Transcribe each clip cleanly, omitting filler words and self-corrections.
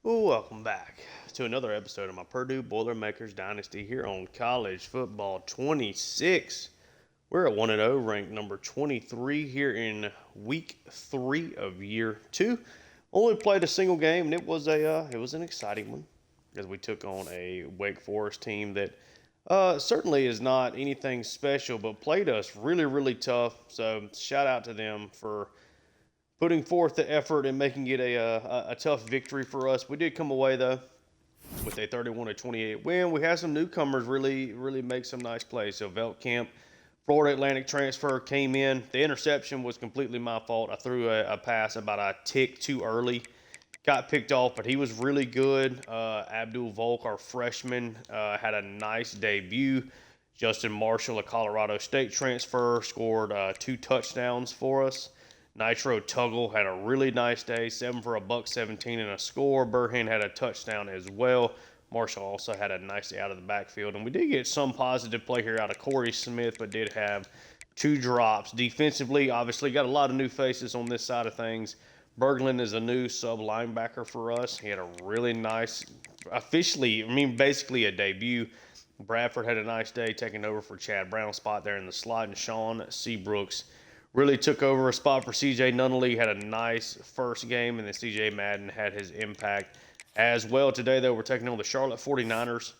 welcome back to another episode of my Purdue Boilermakers Dynasty here on College Football 26. We're at 1-0, ranked number 23 here in week 3 of year 2. Only played a single game, and it was an exciting one as we took on a Wake Forest team that certainly is not anything special, but played us really, really tough. So shout out to them for putting forth the effort and making it a tough victory for us. We did come away, though, with a 31-28 win. We had some newcomers really make some nice plays. So Veltkamp, Florida Atlantic transfer, came in. The interception was completely my fault. I threw a pass about a tick too early. Got picked off, but he was really good. Abdul Volk, our freshman, had a nice debut. Justin Marshall, a Colorado State transfer, scored 2 touchdowns for us. Nitro Tuggle had a really nice day, 7 for $117 and a score. Burhan had a touchdown as well. Marshall also had a nice day out of the backfield. And we did get some positive play here out of Corey Smith, but did have 2 drops. Defensively, obviously, got a lot of new faces on this side of things. Berglund is a new sub linebacker for us. He had a really nice, basically a debut. Bradford had a nice day taking over for Chad Brown's spot there in the slot, and Sean Seabrooks really took over a spot for C.J. Nunnally, had a nice first game, and then C.J. Madden had his impact as well. Today, though, we're taking on the Charlotte 49ers.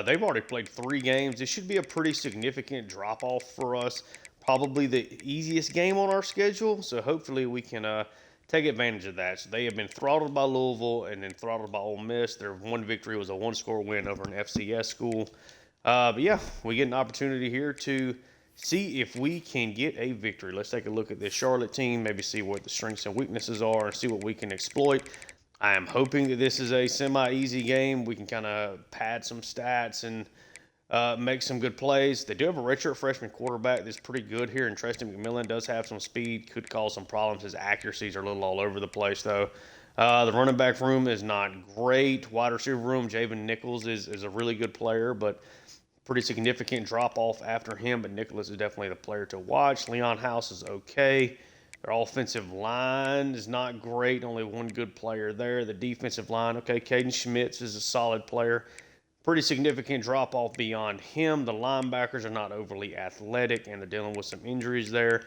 They've already played 3 games. This should be a pretty significant drop-off for us. Probably the easiest game on our schedule, so hopefully we can take advantage of that. So they have been throttled by Louisville and then throttled by Ole Miss. Their one victory was a 1-score win over an FCS school. But yeah, we get an opportunity here to see if we can get a victory. Let's take a look at this Charlotte team, maybe see what the strengths and weaknesses are and see what we can exploit. I am hoping that this is a semi-easy game. We can kind of pad some stats and make some good plays. They do have a redshirt freshman quarterback that's pretty good here, and Treston McMillan does have some speed, could cause some problems. His accuracies are a little all over the place, though. The running back room is not great. Wide receiver room, Javen Nichols is a really good player, but pretty significant drop-off after him, but Nicholas is definitely the player to watch. Leon House is okay. Their offensive line is not great. Only one good player there. The defensive line, okay, Caden Schmitz is a solid player. Pretty significant drop-off beyond him. The linebackers are not overly athletic, and they're dealing with some injuries there.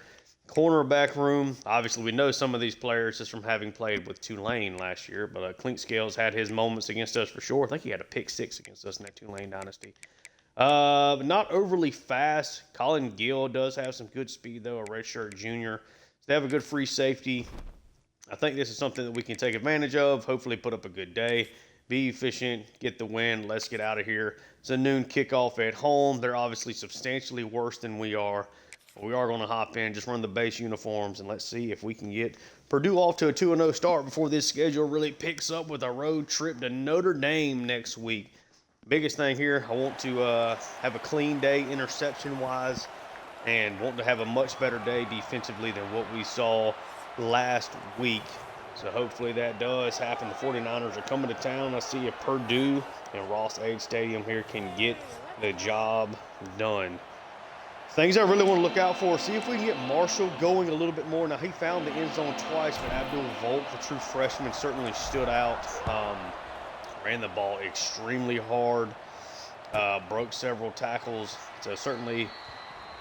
Cornerback room, obviously we know some of these players just from having played with Tulane last year, but Clint Scales had his moments against us for sure. I think he had a pick 6 against us in that Tulane dynasty. Not overly fast. Colin Gill does have some good speed, though, a redshirt junior. So they have a good free safety. I think this is something that we can take advantage of, hopefully put up a good day, be efficient, get the win. Let's get out of here. It's a noon kickoff at home. They're obviously substantially worse than we are. But we are going to hop in, just run the base uniforms, and let's see if we can get Purdue off to a 2-0 start before this schedule really picks up with a road trip to Notre Dame next week. Biggest thing here, I want to have a clean day interception-wise and want to have a much better day defensively than what we saw last week. So hopefully that does happen. The 49ers are coming to town. I see if Purdue and Ross-Ade Stadium here can get the job done. Things I really want to look out for, see if we can get Marshall going a little bit more. Now, he found the end zone twice, but Abdul Volk, the true freshman, certainly stood out. Ran the ball extremely hard, broke several tackles, so certainly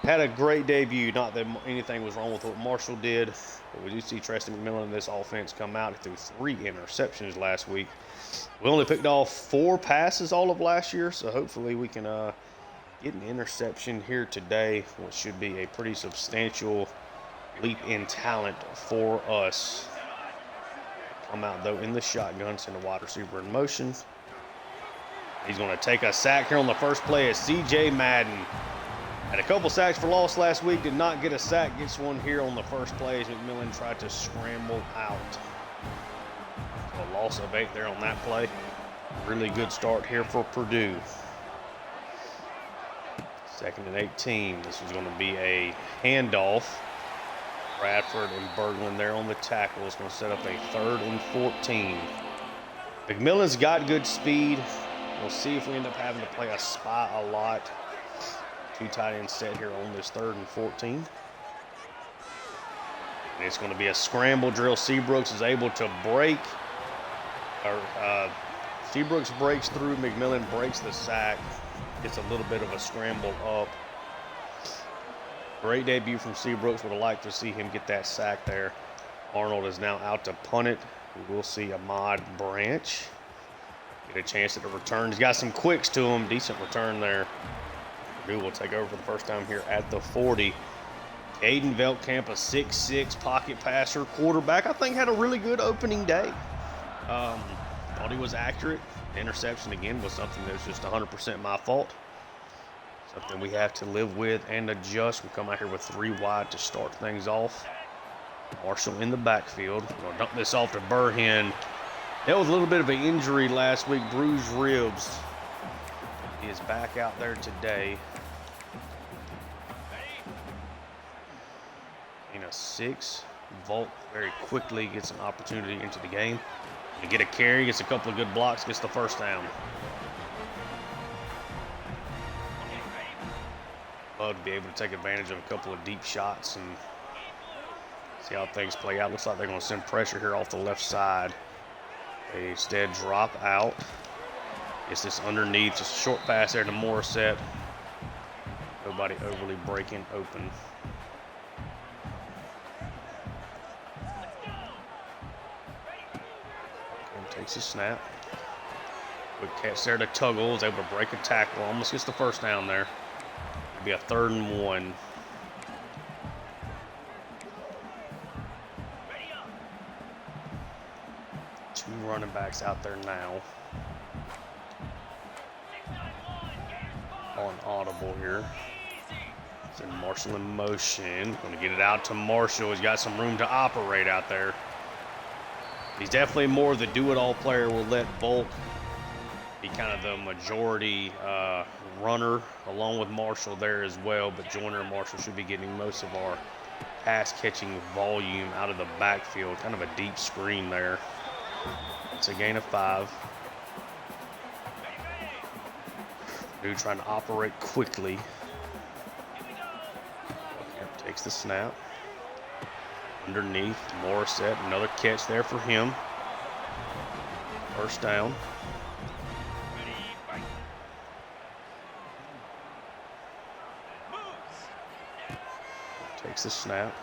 had a great debut. Not that anything was wrong with what Marshall did, but we do see Treston McMillan in this offense come out. He threw 3 interceptions last week. We only picked off 4 passes all of last year, so hopefully we can get an interception here today, which should be a pretty substantial leap in talent for us. Come out, though, in the shotgun, send a wide receiver in motion. He's going to take a sack here on the first play as C.J. Madden. Had a couple sacks for loss last week, did not get a sack, gets one here on the first play as McMillan tried to scramble out. So a loss of 8 there on that play. Really good start here for Purdue. 2nd and 18. This is going to be a handoff. Bradford and Berglund there on the tackle. It's going to set up a 3rd and 14. McMillan's got good speed. We'll see if we end up having to play a spy a lot. 2 tight end set here on this 3rd and 14. And it's going to be a scramble drill. Seabrooks is able to break. Seabrooks breaks through. McMillan breaks the sack. Gets a little bit of a scramble up. Great debut from Seabrooks. Would have liked to see him get that sack there. Arnold is now out to punt it. We will see Ahmad Branch get a chance at the return. He's got some quicks to him. Decent return there. Purdue will take over for the first time here at the 40. Aiden Veldkamp, a 6'6" pocket passer, quarterback. I think had a really good opening day. Thought he was accurate. The interception again was something that was just 100% my fault. Something we have to live with and adjust. We come out here with 3 wide to start things off. Marshall in the backfield. We're going to dump this off to Burhen. That was a little bit of an injury last week, bruised ribs. He is back out there today. In a 6, Volk very quickly gets an opportunity into the game. To get a carry, gets a couple of good blocks, gets the first down. Love to be able to take advantage of a couple of deep shots and see how things play out. Looks like they're going to send pressure here off the left side. They instead drop out. It's this underneath, just a short pass there to Morissette. Nobody overly breaking open. Takes a snap. Quick catch there to Tuggle. Is able to break a tackle. Almost gets the first down there. It'll be a 3rd and 1. Two running backs out there now. On audible here. Send Marshall in motion. Going to get it out to Marshall. He's got some room to operate out there. He's definitely more of the do-it-all player. We'll let Volk be kind of the majority runner along with Marshall there as well. But Joyner and Marshall should be getting most of our pass-catching volume out of the backfield. Kind of a deep screen there. It's a gain of 5. Purdue trying to operate quickly. Takes the snap. Underneath, Morissette, another catch there for him. First down. Takes the snap.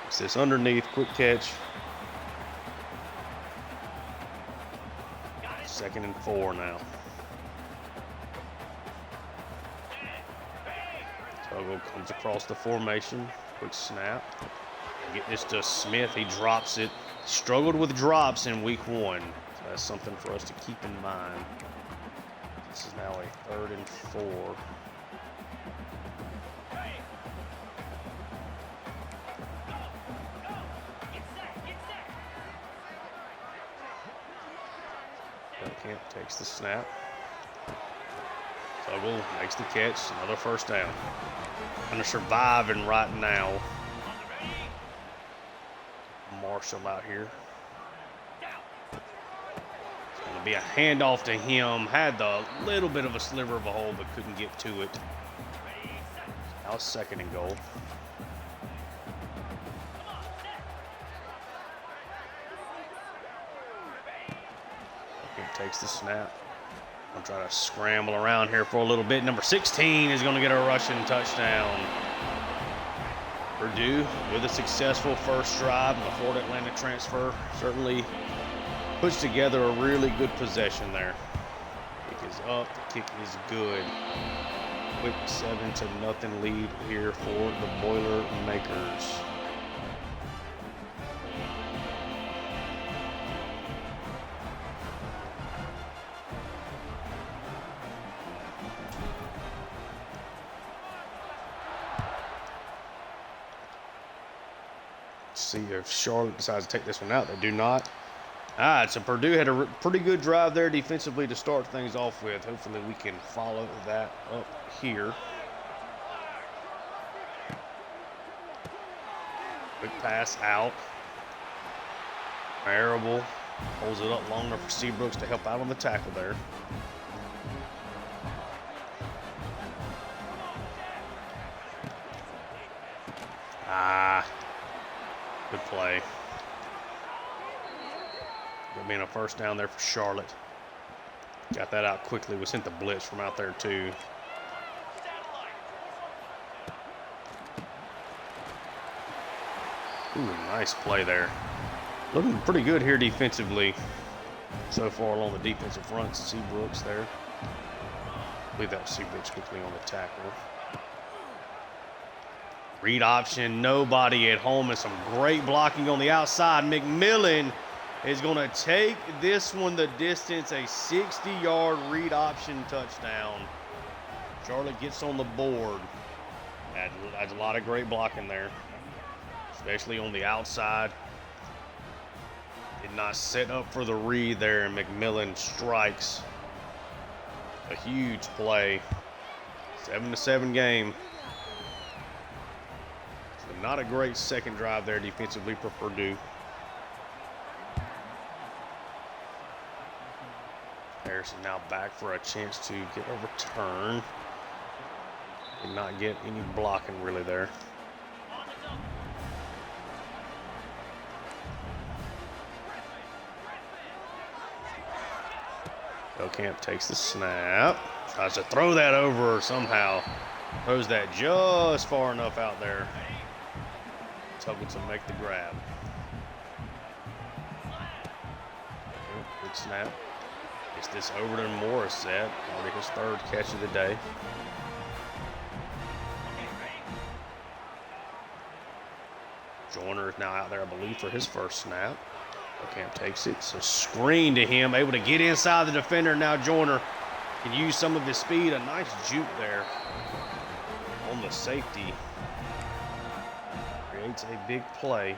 It's this underneath, quick catch. 2nd and 4 now. Tuggle comes across the formation. Quick snap. Get this to Smith. He drops it. Struggled with drops in week 1. So that's something for us to keep in mind. This is now a 3rd and 4. Camp takes the snap. Tuggle makes the catch. Another first down. Kind of surviving right now. Marshall out here. It's going to be a handoff to him. Had the little bit of a sliver of a hole, but couldn't get to it. Now 2nd and goal. Takes the snap. I'm trying to scramble around here for a little bit. Number 16 is going to get a rushing touchdown. Purdue with a successful first drive in the Florida Atlantic transfer. Certainly puts together a really good possession there. Kick is up. The kick is good. Quick 7-0 lead here for the Boilermakers. See if Charlotte decides to take this one out. They do not. All right, so Purdue had a pretty good drive there defensively to start things off with. Hopefully we can follow that up here. Quick pass out. Marable holds it up long enough for Seabrooks to help out on the tackle there. Good play. Gonna be a first down there for Charlotte. Got that out quickly. We sent the blitz from out there too. Ooh, nice play there. Looking pretty good here defensively so far along the defensive front. Seabrooks there. I believe that was Seabrooks quickly on the tackle. Read option, nobody at home, and some great blocking on the outside. McMillan is going to take this one the distance, a 60-yard read option touchdown. Charlotte gets on the board. Had a lot of great blocking there, especially on the outside. Did not set up for the read there, and McMillan strikes. A huge play. 7-7 game. So not a great second drive there defensively for Purdue. Harrison now back for a chance to get a return. Did not get any blocking really there. Camp takes the snap. Tries to throw that over somehow. Throws that just far enough out there. Tuggles to make the grab. Good snap. Gets this over to Morissette. Already his third catch of the day. Joyner is now out there, I believe, for his first snap. Camp takes it. It's a screen to him, able to get inside the defender. Now Joyner can use some of his speed. A nice juke there on the safety. Creates a big play.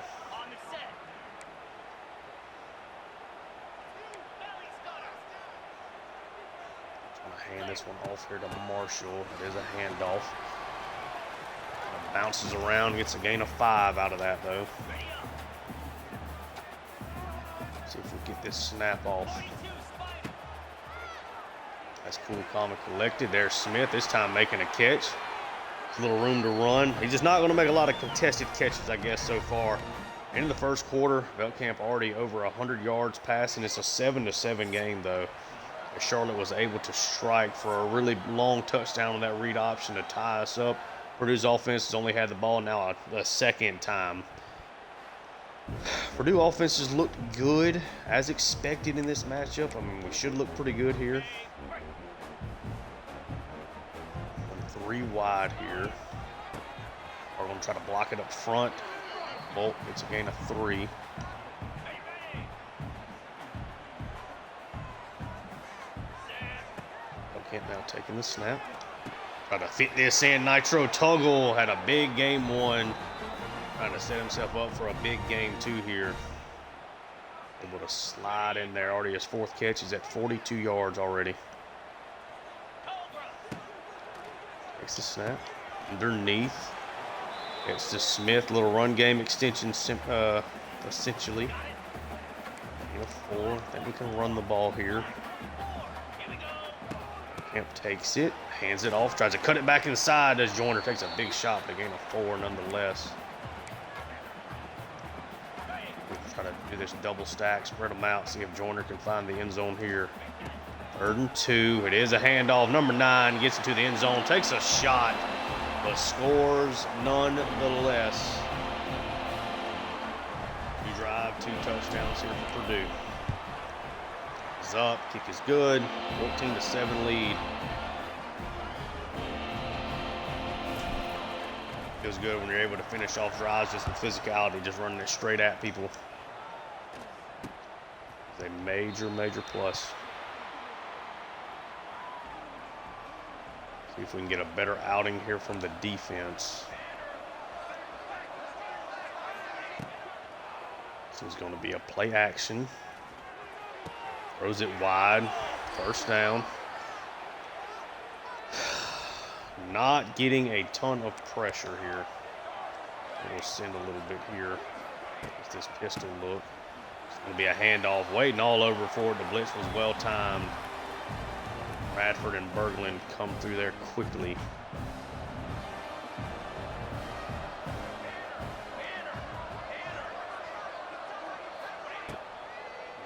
Trying to hand this one off here to Marshall. It is a handoff. Bounces around, gets a gain of 5 out of that though. See if we get this snap off. That's cool, calm, and collected. There's Smith, this time making a catch. A little room to run. He's just not going to make a lot of contested catches, I guess, so far. In the first quarter, Belkamp already over 100 yards passing. It's a 7-7 game, though. Charlotte was able to strike for a really long touchdown on that read option to tie us up. Purdue's offense has only had the ball now a second time. Purdue offense has looked good as expected in this matchup. I mean, we should look pretty good here. 3 wide here. We're going to try to block it up front. Bolt gets a gain of 3. Kent now taking the snap. Try to fit this in. Nitro Tuggle had a big game 1. Trying to set himself up for a big game 2 here. Able to slide in there. Already his 4th catch. He's at 42 yards already. Takes the snap. Underneath. It's to Smith. Little run game extension essentially. 4. I think we can run the ball here. Kemp takes it. Hands it off. Tries to cut it back inside as Joyner takes a big shot, but a gain of 4 nonetheless. Try to do this double stack, spread them out, see if Joyner can find the end zone here. 3rd and 2. It is a handoff. Number 9 gets into the end zone, takes a shot, but scores nonetheless. 2 drive, 2 touchdowns here for Purdue. Is up, kick is good. 14-7 lead. Feels good when you're able to finish off drives just with physicality, just running it straight at people. It's a major, major plus. See if we can get a better outing here from the defense. This is going to be a play action. Throws it wide. 1st down. Not getting a ton of pressure here. We'll send a little bit here. With this pistol look. It's going to be a handoff. Waiting all over for it. The blitz was well timed. Radford and Berglund come through there quickly.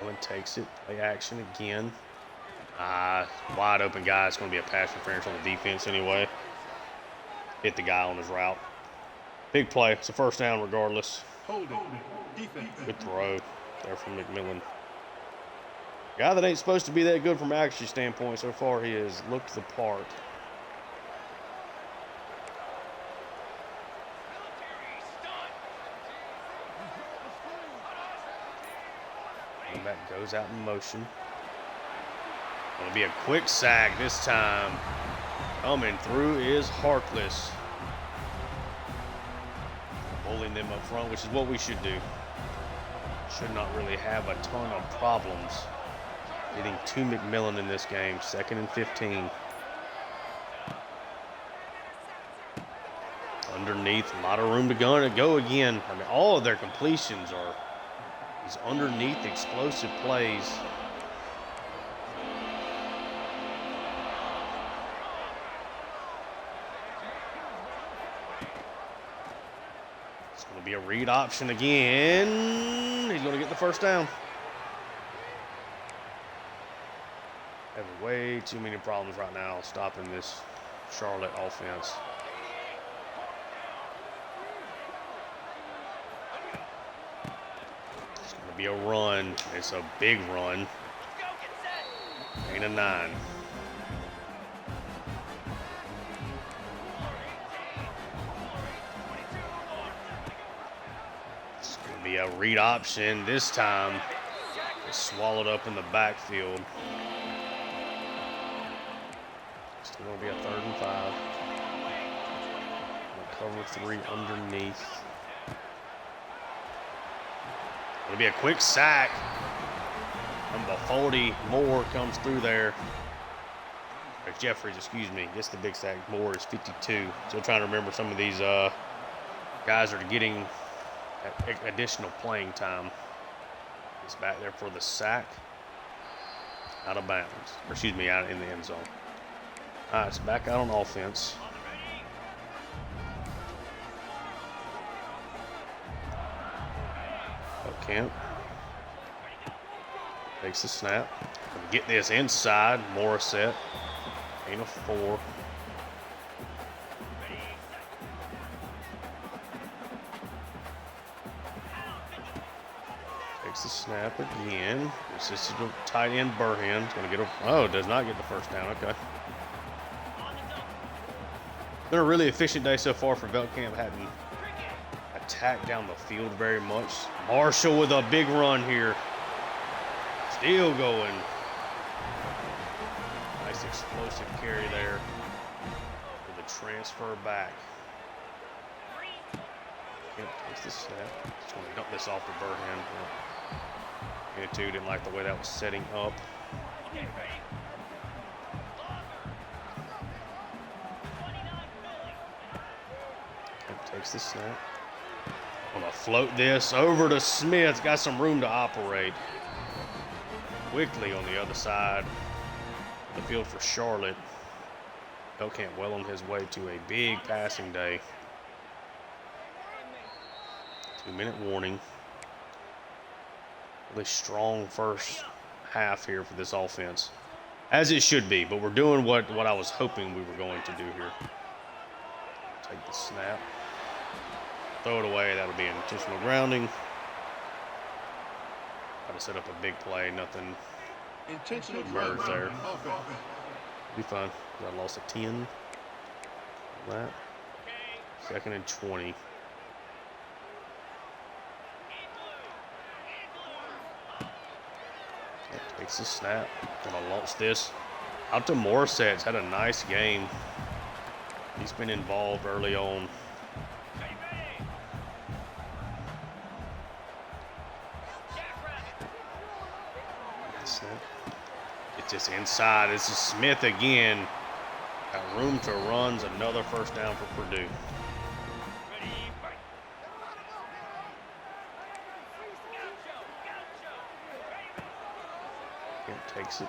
Allen takes it. Play action again. Wide open guy. It's going to be a pass interference on the defense anyway. Hit the guy on his route. Big play. It's a first down regardless. Good throw there from McMillan. Guy that ain't supposed to be that good from accuracy standpoint so far, he has looked the part. And that goes out in motion. Gonna be a quick sack this time. Coming through is Harkless. Bowling them up front, which is what we should do. Should not really have a ton of problems getting to McMillan in this game. 2nd and 15. Underneath, a lot of room to go again. I mean, all of their completions are these underneath explosive plays. It's going to be a read option again. He's going to get the first down. Having way too many problems right now stopping this Charlotte offense. It's going to be a run. It's a big run. 9. It's going to be a read option this time. It's swallowed up in the backfield. Still going to be a 3rd and 5. Cover 3 underneath. It'll be a quick sack. Number 40, Moore comes through there. Or Jeffries, excuse me, gets the big sack. Moore is 52. Still trying to remember some of these guys are getting additional playing time. He's back there for the sack. Out of bounds. Or excuse me, out in the end zone. All right, it's back out on offense. Camp takes the snap. Get this inside. Morissette. Gain of 4. Takes the snap again. This is the tight end Burhan. It's going to get does not get the first down. Okay. Been a really efficient day so far for Veltkamp. Hadn't attacked down the field very much. Marshall with a big run here. Still going. Nice explosive carry there for the transfer back. Kemp takes the snap. Just going to dump this off to Burhan. Too didn't like the way that was setting up. Kemp takes the snap. Gonna float this over to Smith. Got some room to operate. Quickly on the other side of the field for Charlotte. Veltkamp well on his way to a big passing day. 2-minute warning. Really strong first half here for this offense. As it should be, but we're doing what I was hoping we were going to do here. Take the snap. Throw it away. That'll be an intentional grounding. Try to set up a big play. Nothing emerged there. Be fine. I lost a 10. That. 2nd and 20. Takes the snap. Gonna launch this out to Morissette. He's had a nice game. He's been involved early on. It's just inside. This is Smith again. Got room to runs. Another first down for Purdue. Kemp takes it.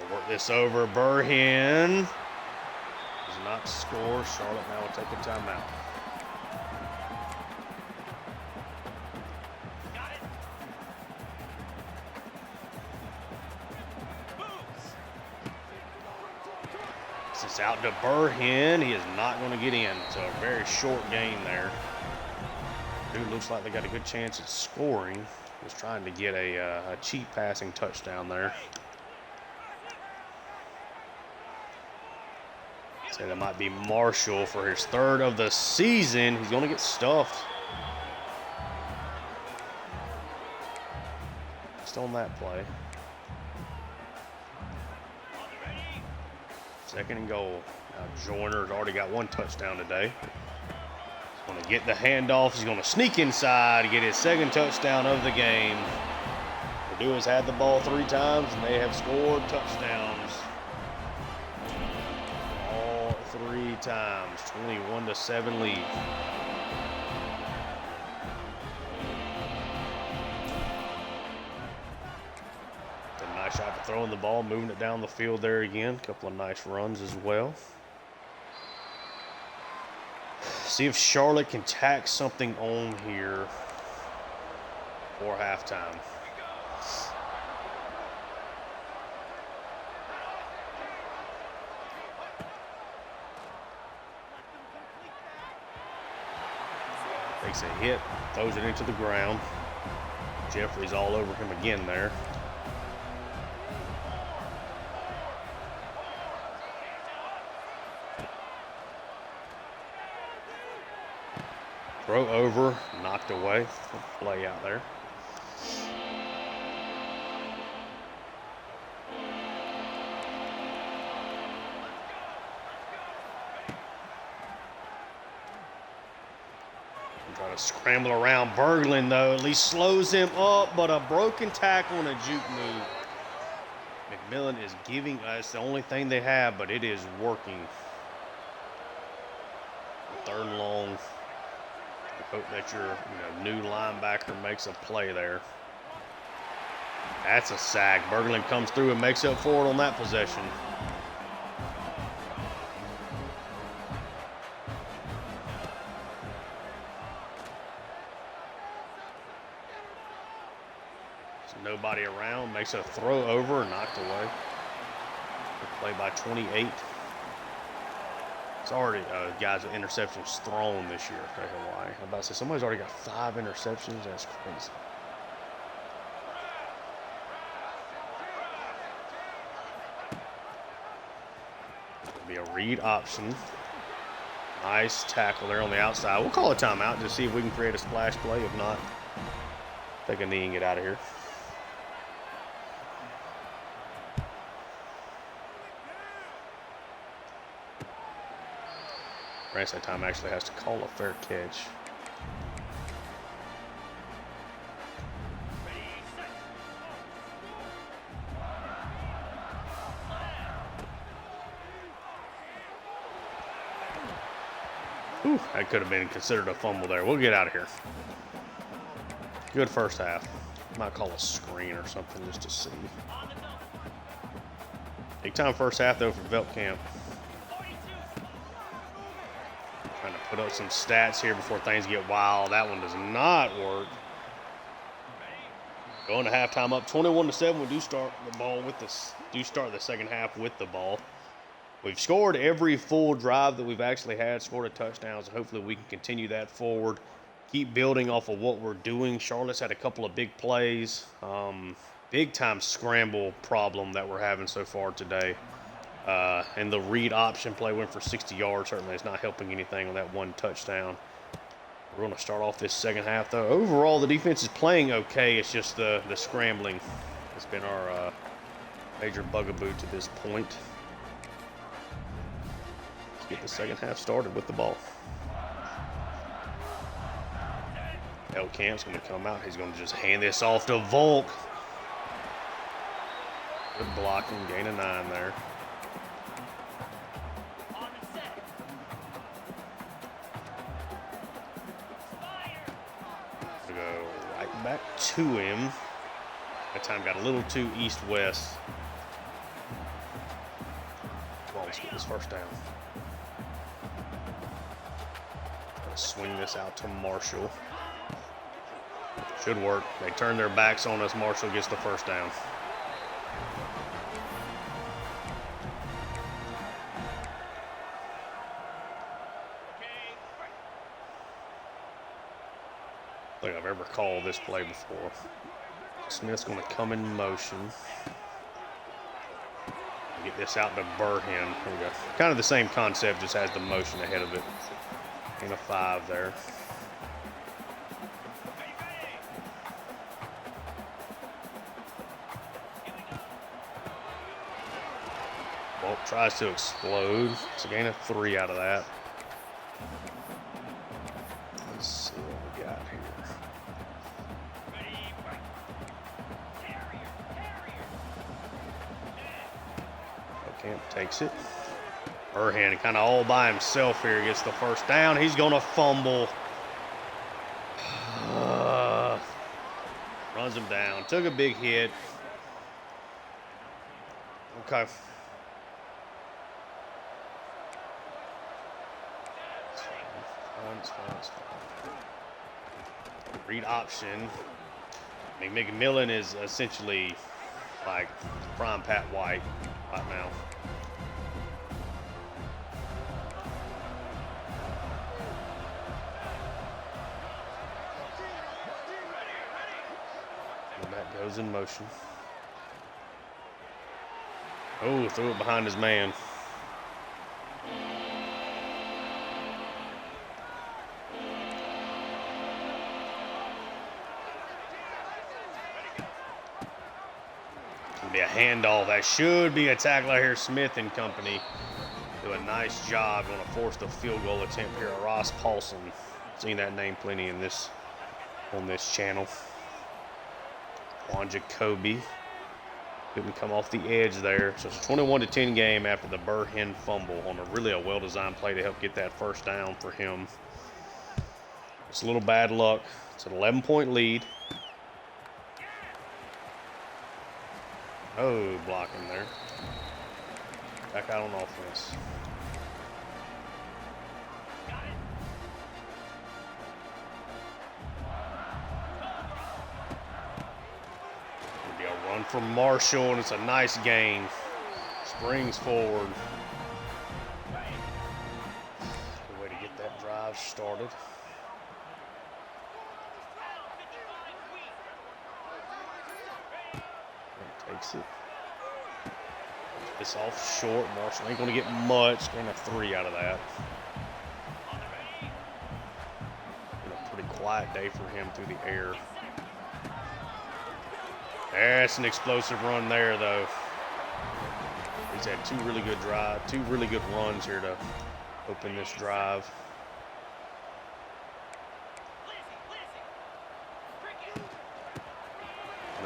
We'll work this over. Burhan does not score. Charlotte now will take a timeout. It's out to Burhen. He is not going to get in. So a very short game there. Dude, looks like they got a good chance at scoring. Was trying to get a cheap passing touchdown there. So that might be Marshall for his third of the season. He's going to get stuffed. Just on that play. Second and goal. Now Joyner's already got one touchdown today. He's going to get the handoff. He's going to sneak inside, get his second touchdown of the game. Purdue has had the ball 3 times, and they have scored touchdowns. All 3 times. 21-7 lead. Nice shot to throwing the ball, moving it down the field there again. A couple of nice runs as well. See if Charlotte can tack something on here for halftime. Takes a hit, throws it into the ground. Jeffrey's all over him again there. Throw over, knocked away. Play out there. Trying to scramble around. Berglund, though, at least slows him up, but a broken tackle and a juke move. McMillan is giving us the only thing they have, but it is working. 3rd and long. Hope that your new linebacker makes a play there. That's a sack. Berglund comes through and makes up for it on that possession. So nobody around, makes a throw over, knocked away. Play by 28. It's already guys with interceptions thrown this year for Hawaii. I'm about to say somebody's already got 5 interceptions. That's crazy. It'll be a read option. Nice tackle there on the outside. We'll call a timeout to see if we can create a splash play. If not, take a knee and get out of here. Rest that time actually has to call a fair catch. Whew, that could have been considered a fumble there. We'll get out of here. Good first half. Might call a screen or something just to see. Big time first half though for Veltkamp. Trying to put up some stats here before things get wild. That one does not work. Going to halftime up 21-7. We do start the ball with this. Do start the second half with the ball. We've scored every full drive that we've actually had. Scored a touchdown. So hopefully we can continue that forward. Keep building off of what we're doing. Charlotte's had a couple of big plays. Big time scramble problem that we're having so far today. And the read option play went for 60 yards. Certainly it's not helping anything on that one touchdown. We're going to start off this second half, though. Overall, the defense is playing okay. It's just the scrambling has been our major bugaboo to this point. Let's get the second half started with the ball. Veltkamp's going to come out. He's going to just hand this off to Volk. Good blocking, gain of 9 there. Go right back to him. That time got a little too east-west. Come on, let's get this first down. Gonna swing this out to Marshall. Should work. They turn their backs on us. Marshall gets the first down. recall this play before. Smith's going to come in motion. Get this out to Burhan. There we go. Kind of the same concept, just has the motion ahead of it. And a 5 there. Well, tries to explode. It's a gain of 3 out of that. Let's see what we got here. Camp takes it. Burhan kind of all by himself here. Gets the first down. He's going to fumble. Runs him down. Took a big hit. Okay. It's fine. Read option. I mean, McMillan is essentially like prime Pat White right now. And that goes in motion. Oh, threw it behind his man. Be a handoff. That should be a tackler here. Smith and company do a nice job. Going to force the field goal attempt here. Ross Paulson. Seen that name plenty in this on this channel. Juan Jacoby couldn't come off the edge there. So it's a 21-10 game after the Burhan fumble on a well-designed play to help get that first down for him. It's a little bad luck. It's an 11-point lead. Oh, blocking there. Back out on offense. It'll be a run from Marshall, and it's a nice gain. Springs forward. Good way to get that drive started. Takes it. This off short. Marshall ain't going to get much. Gain a 3 out of that. Been a pretty quiet day for him through the air. That's an explosive run there, though. He's had two really good runs here to open this drive.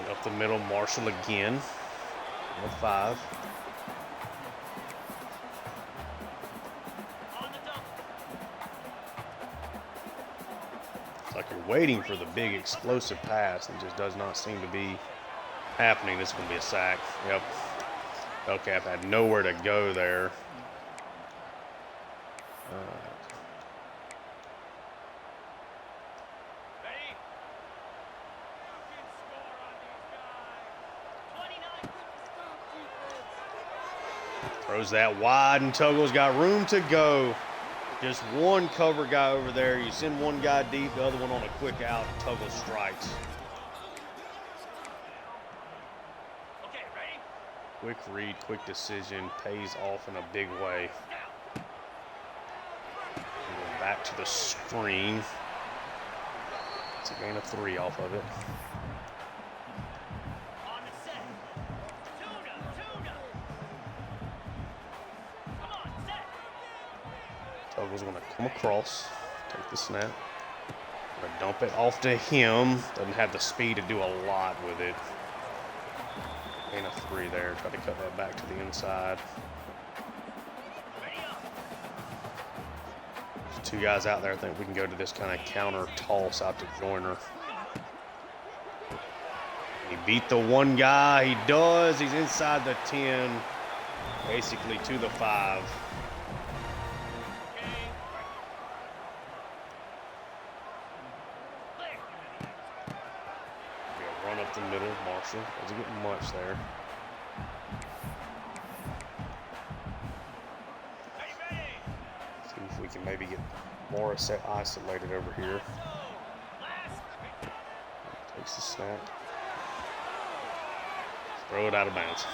Up the middle, Marshall again. Number 5. It's like you're waiting for the big explosive pass and just does not seem to be happening. This is going to be a sack. Yep. Belcap had nowhere to go there. Throws that wide, and Tuggle's got room to go. Just one cover guy over there. You send one guy deep, the other one on a quick out, and Tuggle strikes. Okay, ready? Quick read, quick decision, pays off in a big way. Back to the screen. It's a gain of 3 off of it. Tuggle's going to come across, take the snap, going to dump it off to him. Doesn't have the speed to do a lot with it. Gain of 3 there. Try to cut that back to the inside. There's 2 guys out there. I think we can go to this kind of counter toss out to Joyner. He beat the one guy. He does. He's inside the 10, basically to the 5. Up the middle, Marshall doesn't get much there. See if we can maybe get Morris isolated over here. Takes the snap. Throw it out of bounds.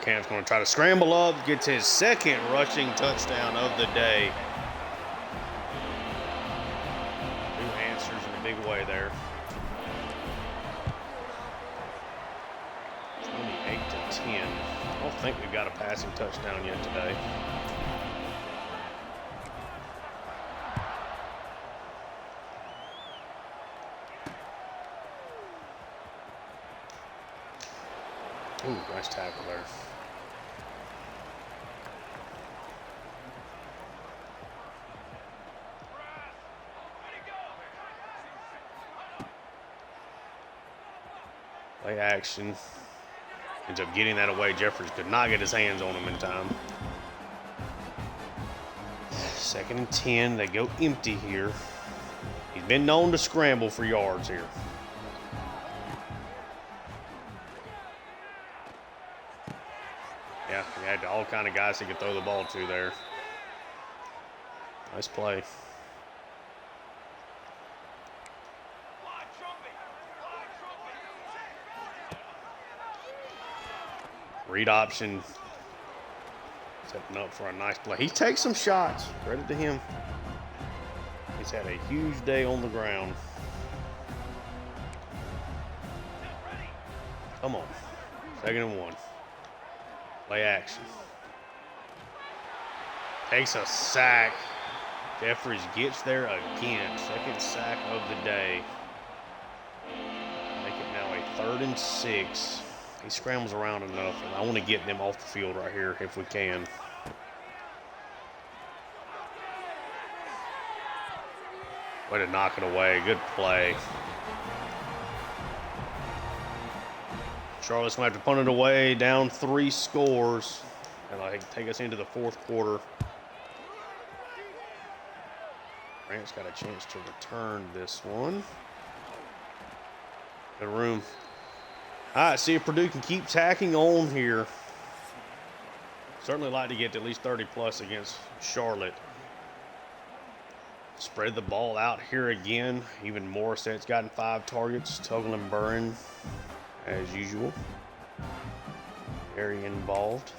Camp's going to try to scramble up, gets his second rushing touchdown of the day. Two answers in a big way there. 28-10. I don't think we've got a passing touchdown yet today. Ooh, nice tackle there. Play action. Ends up getting that away. Jeffers could not get his hands on him in time. 2nd and 10. They go empty here. He's been known to scramble for yards here. Yeah, he had all kind of guys he could throw the ball to there. Nice play. Read option. Setting up for a nice play. He takes some shots. Credit to him. He's had a huge day on the ground. Come on. 2nd and 1. Play action. Takes a sack. Jeffries gets there again. 2nd sack of the day. Make it now a 3rd and 6. He scrambles around enough, and I want to get them off the field right here if we can. Way to knock it away. Good play. Charlotte's going to have to punt it away, down 3 scores. That'll take us into the 4th quarter. Grant's got a chance to return this one. Good room. All right, see if Purdue can keep tacking on here. Certainly like to get to at least 30 plus against Charlotte. Spread the ball out here again. Even Morrissette's gotten 5 targets. Tuggle and Burren, as usual. Very involved.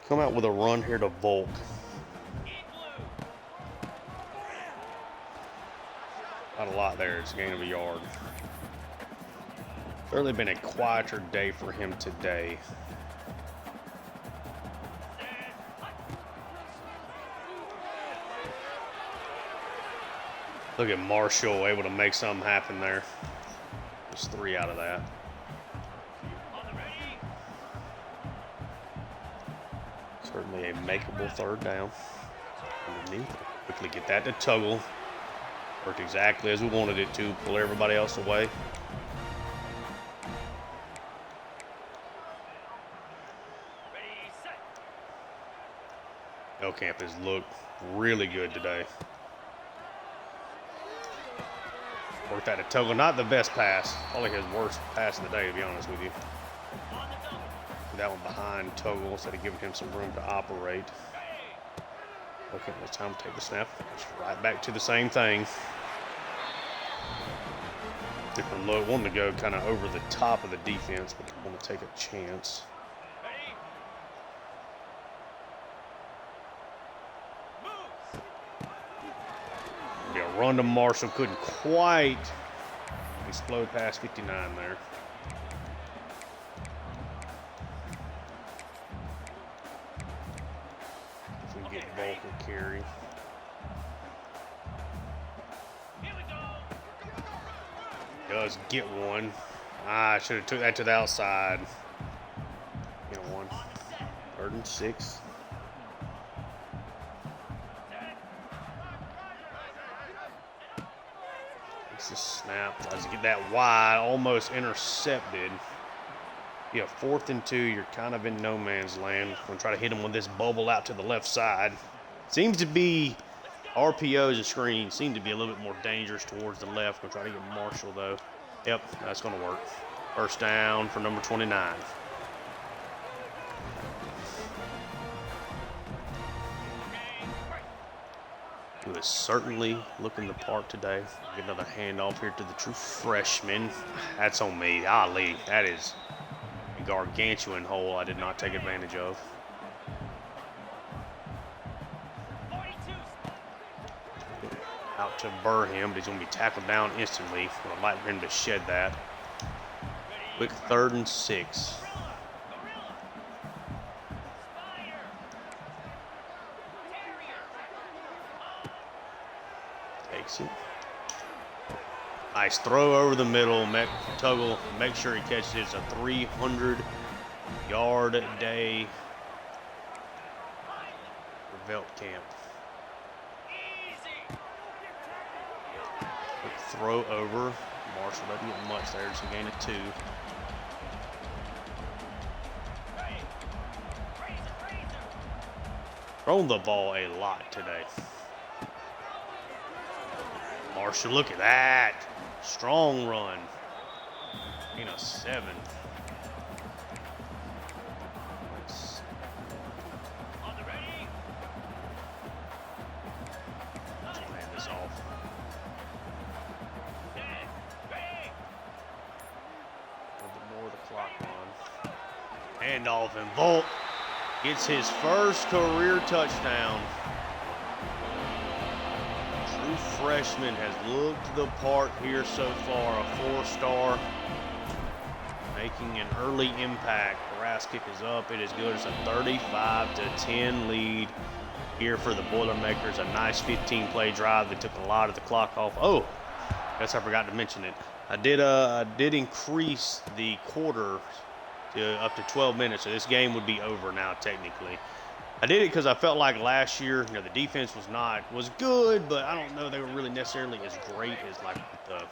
Come out with a run here to Volk. Not a lot there. It's a gain of a yard. Certainly been a quieter day for him today. Look at Marshall able to make something happen there. Just 3 out of that. Certainly a makeable 3rd down. Underneath. Quickly get that to Tuggle. Worked exactly as we wanted it to. Pull everybody else away. Elkamp has looked really good today. Worked that to Tuggle. Not the best pass. Probably his worst pass of the day, to be honest with you. That one behind Tuggle instead of giving him some room to operate. Okay, it's time to take the snap. It's right back to the same thing. Different look. Wanted to go kind of over the top of the defense, but want to take a chance. Yeah, run to Marshall. Couldn't quite explode past 59 there. Get Volk a carry. Does get one. I should have took that to the outside. Get one. 3rd and 6. It's a snap. Tries to get that wide. Almost intercepted. Yeah, 4th and 2, you're kind of in no man's land. Going to try to hit him with this bubble out to the left side. Seems to be RPOs and screens seem to be a little bit more dangerous towards the left. We'll try to get Marshall, though. Yep, that's going to work. First down for number 29. Who is certainly looking the part today. Get another handoff here to the true freshman. That's on me. Golly, that is a gargantuan hole I did not take advantage of. Out to Burham, but he's going to be tackled down instantly. I'd like for him to shed that. Quick 3rd and 6. Takes it. Nice throw over the middle. Tuggle, make sure he catches it. It's a 300-yard day for Veldkamp. Quick throw over. Marshall doesn't get much there. It's a gain of 2. Thrown the ball a lot today. Marshall, look at that. Strong run. Gain of 7. Let's hand this off. A little bit more of the clock on. Handoff, and Volt gets his first career touchdown. True freshman has looked the part here so far. A 4-star, making an early impact. Brass kick is up. It is good. It's a 35-10 lead here for the Boilermakers. A nice 15-play drive that took a lot of the clock off. Oh, guess I forgot to mention it. I did increase the quarter to up to 12 minutes, so this game would be over now technically. I did it because I felt like last year, the defense was good, but I don't know they were really necessarily as great as like the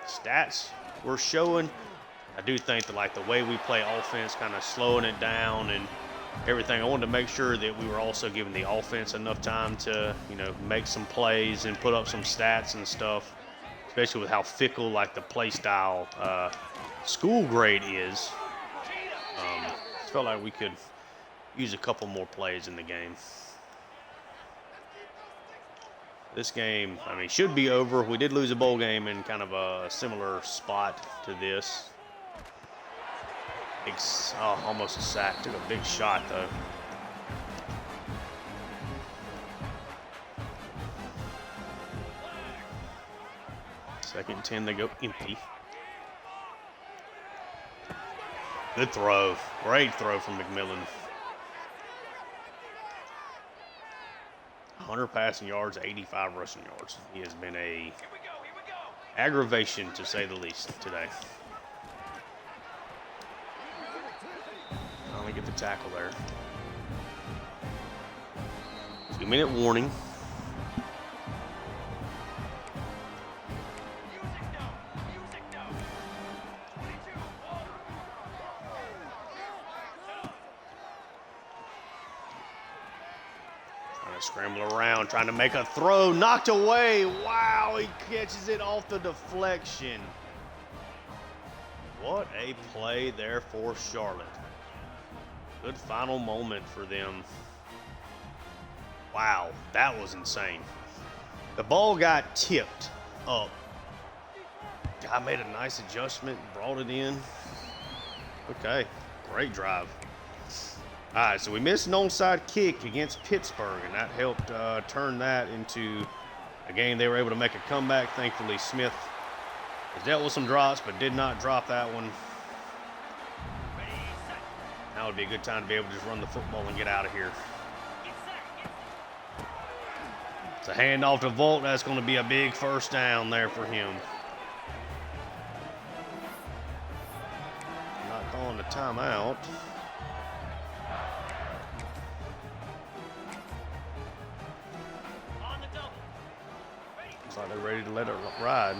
stats were showing. I do think that like the way we play offense, kind of slowing it down and everything, I wanted to make sure that we were also giving the offense enough time to, make some plays and put up some stats and stuff, especially with how fickle like the play style school grade is. Felt like we could use a couple more plays in the game. This game, should be over. We did lose a bowl game in kind of a similar spot to this. Almost a sack. Took a big shot, though. Second 10, they go empty. Good throw. Great throw from McMillan. 100 passing yards, 85 rushing yards. He has been a aggravation, to say the least, today. Finally get the tackle there. 2-minute warning. Scramble around, trying to make a throw, knocked away. Wow, he catches it off the deflection. What a play there for Charlotte. Good final moment for them. Wow, that was insane. The ball got tipped up. Guy made a nice adjustment, brought it in. Okay, great drive. All right, so we missed an onside kick against Pittsburgh, and that helped turn that into a game they were able to make a comeback. Thankfully, Smith has dealt with some drops, but did not drop that one. Now would be a good time to be able to just run the football and get out of here. It's a handoff to Volt. That's going to be a big first down there for him. Not calling the timeout. Looks like they're ready to let it ride.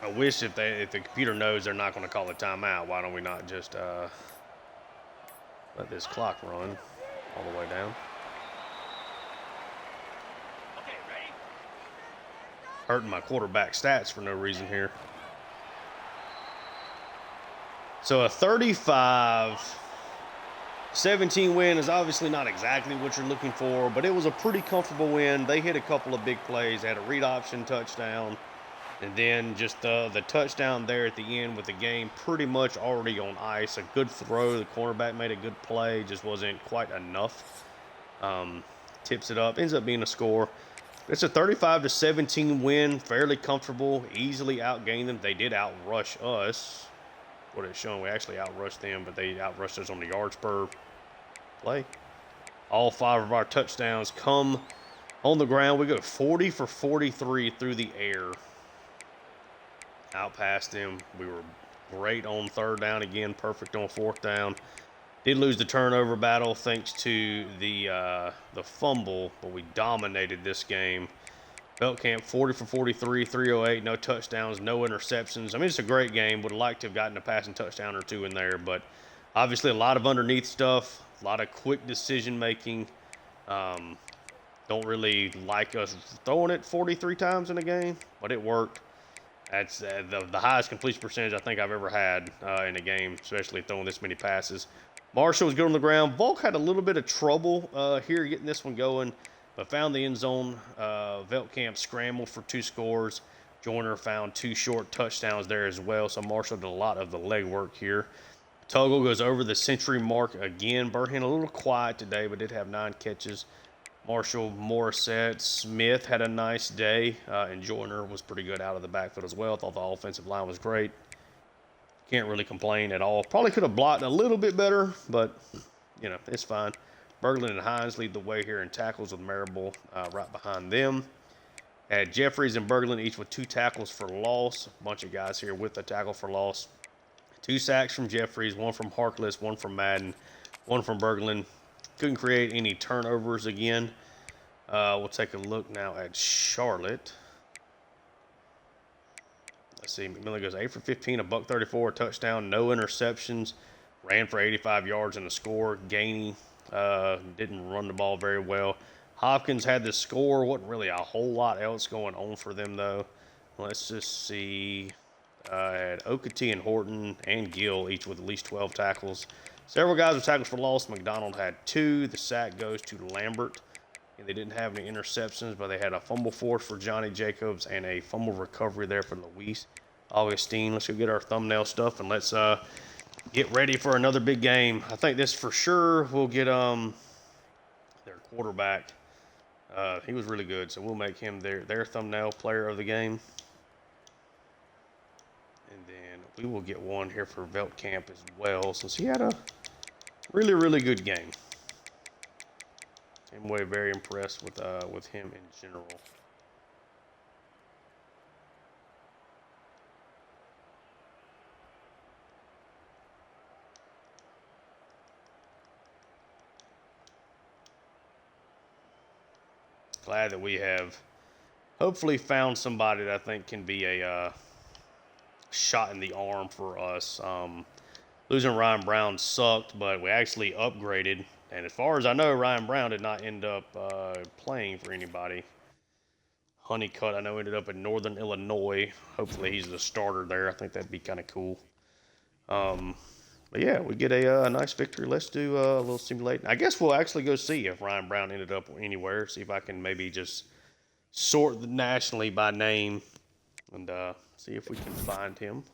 I wish if the computer knows they're not going to call a timeout, why don't we not just Let this clock run all the way down. Hurting my quarterback stats for no reason here. So a 35-17 win is obviously not exactly what you're looking for, but it was a pretty comfortable win. They hit a couple of big plays. They had a read option touchdown, and then just the touchdown there at the end with the game pretty much already on ice. A good throw. The cornerback made a good play. Just wasn't quite enough. Tips it up. Ends up being a score. It's a 35-17 win, fairly comfortable, easily outgained them. They did outrush us. What it's showing, we actually outrushed them, but they outrushed us on the yards per play. All 5 of our touchdowns come on the ground. We go 40 for 43 through the air. Out past them. We were great on 3rd down again, perfect on 4th down. Did lose the turnover battle thanks to the fumble, but we dominated this game. Beltcamp 40 for 43, 308, no touchdowns, no interceptions. I mean, it's a great game. Would have liked to have gotten a passing touchdown or 2 in there, but obviously a lot of underneath stuff, a lot of quick decision making. Don't really like us throwing it 43 times in a game, but it worked. That's the highest completion percentage I think I've ever had in a game, especially throwing this many passes. Marshall was good on the ground. Volk had a little bit of trouble here getting this one going, but found the end zone. Veltkamp scrambled for 2 scores. Joyner found 2 short touchdowns there as well, so Marshall did a lot of the legwork here. Tuggle goes over the century mark again. Burhan a little quiet today, but did have 9 catches. Marshall, Morissette, Smith had a nice day, and Joyner was pretty good out of the backfield as well. Thought the offensive line was great. Can't really complain at all. Probably could have blocked a little bit better, but, it's fine. Berglund and Hines lead the way here in tackles with Marable right behind them. Had Jeffries and Berglund each with 2 tackles for loss. A bunch of guys here with a tackle for loss. 2 sacks from Jeffries, 1 from Harkless, 1 from Madden, 1 from Berglund. Couldn't create any turnovers again. We'll take a look now at Charlotte. Let's see, McMillan goes 8 for 15, a $134, a touchdown, no interceptions, ran for 85 yards and a score. Gainey didn't run the ball very well. Hopkins had the score. Wasn't really a whole lot else going on for them, though. Let's just see. Had Okati and Horton and Gill each with at least 12 tackles. Several guys with tackles for loss. McDonald had 2. The sack goes to Lambert. And they didn't have any interceptions, but they had a fumble force for Johnny Jacobs and a fumble recovery there for Luis Augustine. Let's go get our thumbnail stuff and let's get ready for another big game. I think this for sure will get their quarterback. He was really good, so we'll make him their thumbnail player of the game. And then we will get one here for Veltkamp as well, since he had a really, really good game. I'm very impressed with him in general. Glad that we have hopefully found somebody that I think can be a shot in the arm for us. Losing Ryan Brown sucked, but we actually upgraded. And as far as I know, Ryan Brown did not end up playing for anybody. Honeycutt, I know, ended up in Northern Illinois. Hopefully he's the starter there. I think that'd be kind of cool. But yeah, we get a nice victory. Let's do a little simulating. I guess we'll actually go see if Ryan Brown ended up anywhere. See if I can maybe just sort nationally by name and see if we can find him.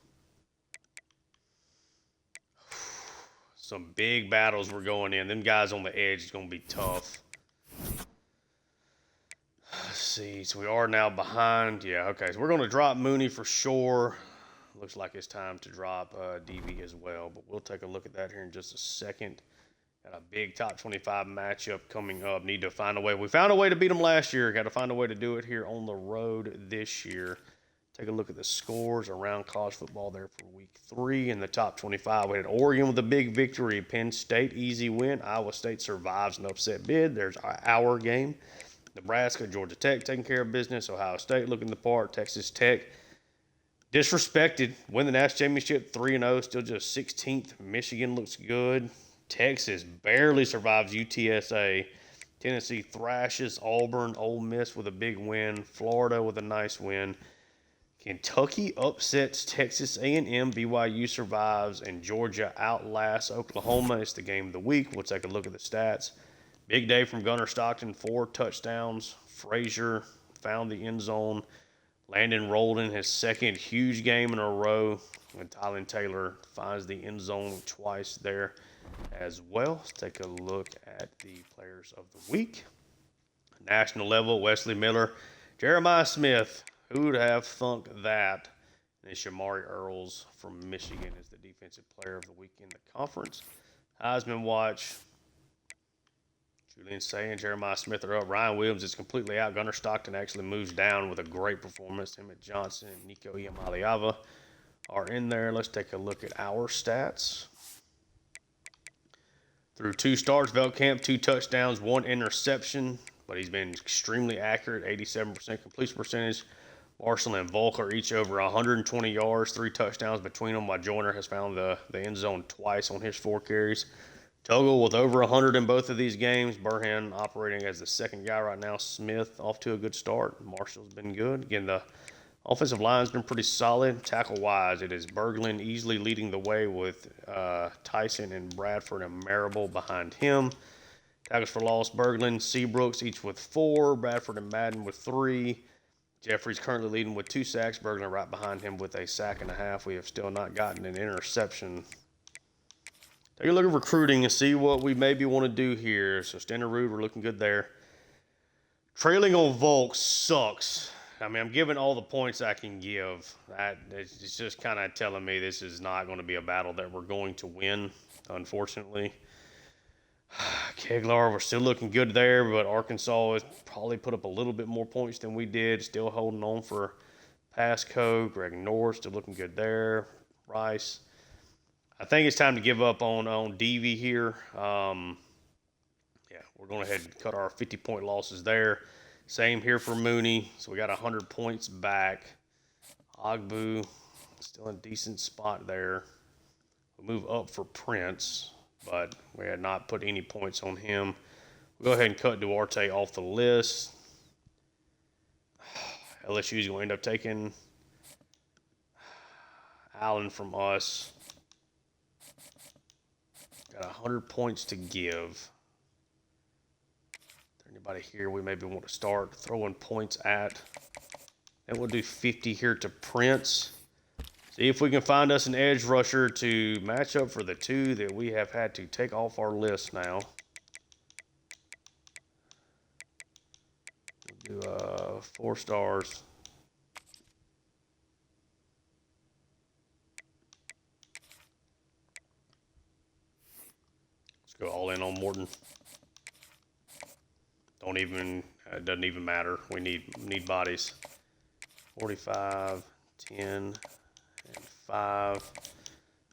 Some big battles we're going in. Them guys on the edge is going to be tough. Let's see. So we are now behind. Yeah, okay. So we're going to drop Mooney for sure. Looks like it's time to drop DV as well. But we'll take a look at that here in just a second. Got a big top 25 matchup coming up. Need to find a way. We found a way to beat them last year. Got to find a way to do it here on the road this year. Take a look at the scores around college football there for week 3 in the top 25. We had Oregon with a big victory. Penn State, easy win. Iowa State survives an upset bid. There's our game. Nebraska, Georgia Tech taking care of business. Ohio State looking the part. Texas Tech disrespected. Win the national championship 3-0. Still just 16th. Michigan looks good. Texas barely survives UTSA. Tennessee thrashes Auburn. Ole Miss with a big win. Florida with a nice win. Kentucky upsets Texas A&M. BYU survives, and Georgia outlasts Oklahoma. It's the game of the week. We'll take a look at the stats. Big day from Gunnar Stockton, 4 touchdowns. Frazier found the end zone. Landon rolled in his second huge game in a row. And Tylen Taylor finds the end zone twice there as well. Let's take a look at the players of the week. National level, Wesley Miller, Jeremiah Smith. Who would have thunk that? And Shamari Earls from Michigan is the defensive player of the week in the conference. Heisman watch. Julian Say and Jeremiah Smith are up. Ryan Williams is completely out. Gunnar Stockton actually moves down with a great performance. Emmett Johnson and Nico Iamaleava are in there. Let's take a look at our stats. Through 2 starts, Veldkamp, 2 touchdowns, 1 interception, but he's been extremely accurate, 87% completion percentage. Marshall and Volk are each over 120 yards, 3 touchdowns between them, while Joyner has found the end zone twice on his 4 carries. Toggle with over 100 in both of these games. Burhan operating as the second guy right now. Smith off to a good start. Marshall's been good. Again, the offensive line's been pretty solid. Tackle-wise, it is Berglund easily leading the way with Tyson and Bradford and Marable behind him. Tackles for loss, Berglund, Seabrooks each with 4. Bradford and Madden with 3. Jeffrey's currently leading with 2 sacks. Berglund right behind him with a sack and a half. We have still not gotten an interception. Take a look at recruiting and see what we maybe want to do here. So Stenerud, we're looking good there. Trailing on Volk sucks. I mean, I'm giving all the points I can give. It's just kind of telling me this is not going to be a battle that we're going to win, unfortunately. Keglar, we're still looking good there, but Arkansas has probably put up a little bit more points than we did. Still holding on for Pasco. Greg North, still looking good there. Rice. I think it's time to give up on Deavy here. Yeah, we're going to ahead and cut our 50-point losses there. Same here for Mooney. So we got 100 points back. Ogbu, still in a decent spot there. We move up for Prince, but we had not put any points on him. We'll go ahead and cut Duarte off the list. LSU is going to end up taking Allen from us. Got 100 points to give. Is there anybody here we maybe want to start throwing points at? And we'll do 50 here to Prince. See if we can find us an edge rusher to match up for the 2 that we have had to take off our list now. We'll do 4 stars. Go all in on Morton. It doesn't even matter. We need bodies. 45, 10, and 5.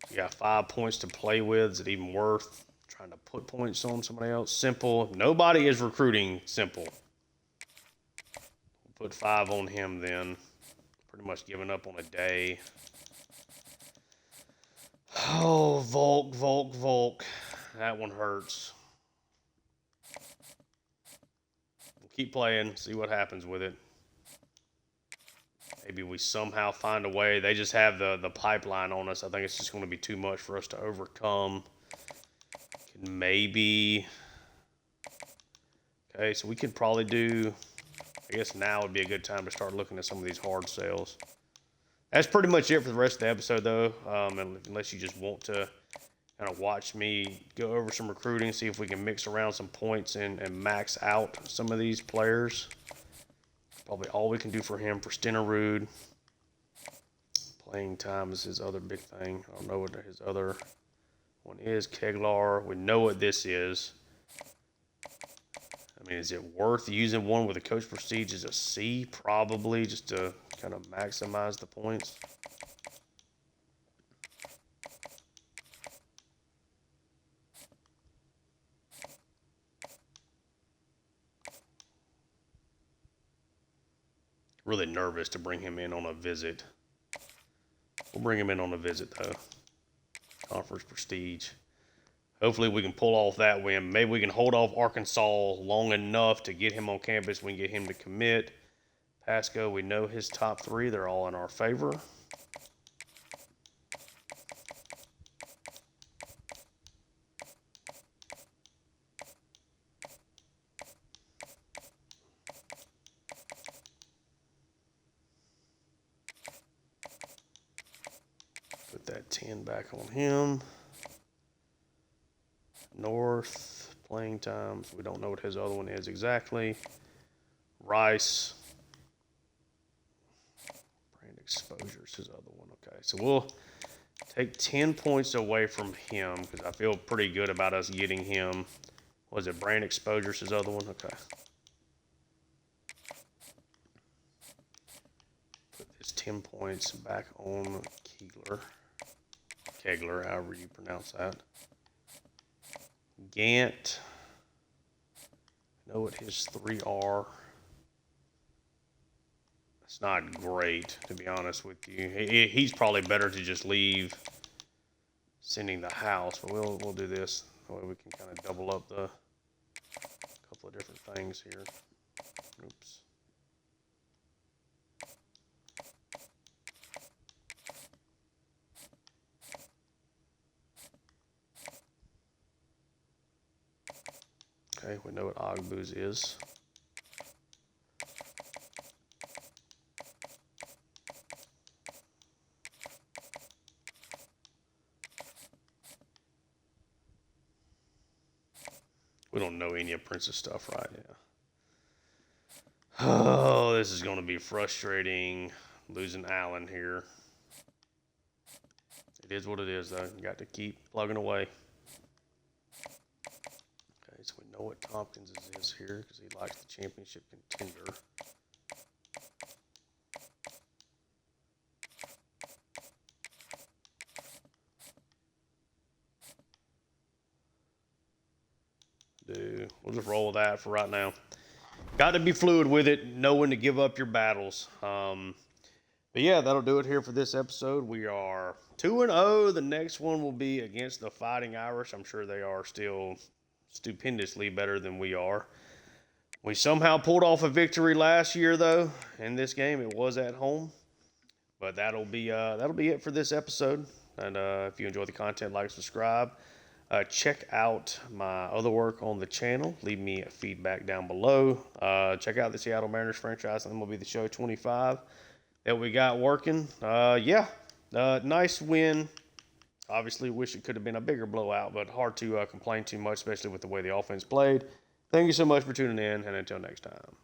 You got 5 points to play with. Is it even worth trying to put points on somebody else? Simple. Nobody is recruiting Simple. We'll put 5 on him then. Pretty much giving up on a day. Oh, Volk. That one hurts. We'll keep playing, see what happens with it. Maybe we somehow find a way. They just have the pipeline on us. I think it's just going to be too much for us to overcome. Maybe. Okay, so we could probably do, I guess now would be a good time to start looking at some of these hard sales. That's pretty much it for the rest of the episode, though, unless you just want to kind of watch me go over some recruiting, see if we can mix around some points and max out some of these players. Probably all we can do for him. For Stenerud, playing time is his other big thing. I don't know what his other one is. Keglar, we know what this is. I mean, is it worth using one with a coach prestige as a C? Probably, just to kind of maximize the points. Really nervous to bring him in on a visit. We'll bring him in on a visit, though. Conference prestige. hopefully we can pull off that win. Maybe we can hold off Arkansas long enough to get him on campus. We can get him to commit. Pasco, we know his top three. They're all in our favor. Put that 10 back on him. North, playing times. We don't know what his other one is exactly. Rice. Brand exposure is his other one. Okay, so we'll take 10 points away from him because I feel pretty good about us getting him. Was it brand exposure is his other one? Okay. Put this 10 points back on Kegler, however you pronounce that. Gant. I know what his three are. It's not great, to be honest with you. He's probably better to just leave sending the house, but we'll do this. That way we can kind of double up the couple of different things here. Oops. Okay, we know what Ogbu's is. We don't know any of Prince's stuff right now. Oh, this is going to be frustrating losing Allen here. It is what it is, though. You got to keep plugging away. Okay, so we know what Tompkins is here because he likes the championship contender. We'll just roll with that for right now. Got to be fluid with it, know when to give up your battles. But yeah, that'll do it here for this episode. We are 2-0. The next one will be against the Fighting Irish. I'm sure they are still stupendously better than we are. We somehow pulled off a victory last year, though. In this game, it was at home. But that'll be it for this episode. And if you enjoy the content, like, subscribe. Check out my other work on the channel. Leave me feedback down below. Check out the Seattle Mariners franchise. And will be the show 25 that we got working. Nice win. Obviously, wish it could have been a bigger blowout, but hard to complain too much, especially with the way the offense played. Thank you so much for tuning in, and until next time.